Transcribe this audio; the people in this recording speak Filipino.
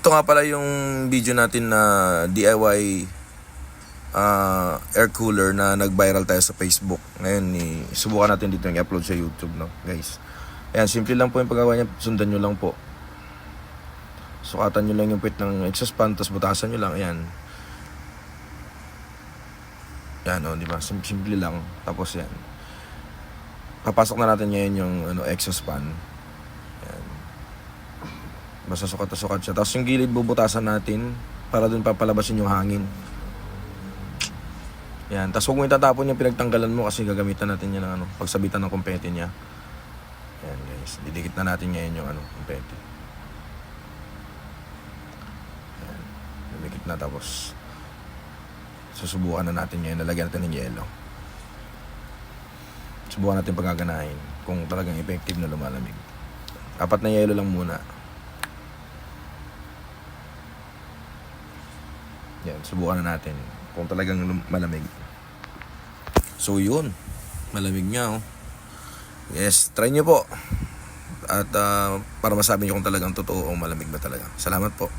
Ito nga pala yung video natin na DIY air cooler na nag-viral tayo sa Facebook. Ngayon, subukan natin dito yung i-upload sa YouTube, no, guys. Ayan, simple lang po yung paggawa niya. Sundan nyo lang po. Sukatan nyo lang yung pit ng exhaust fan, tapos butasan nyo lang. Ayan. Yan, o, di ba? Simple lang. Tapos yan. Papasok na natin ngayon yung exhaust fan. Ayan. Basta sukat na sukat siya. Tapos yung gilid bubutasan natin para dun papalabasin yung hangin. Yan. Tapos huwag mo itatapon yung pinagtanggalan mo kasi gagamitan natin yan ng pagsabitan ng kumpete niya. Yan, guys. Didikit na natin ngayon yung kumpete. Yan. Didikit na, tapos susubukan na natin ngayon. Nalagyan natin ng yelo. Subukan natin pagaganahin kung talagang effective na lumalamig. 4 na yelo lang muna. Yan, subukan na natin kung talagang malamig. So yun, malamig niya, oh. Yes, try nyo po. At para masabi nyo kung talagang totoo o malamig ba talaga. Salamat po.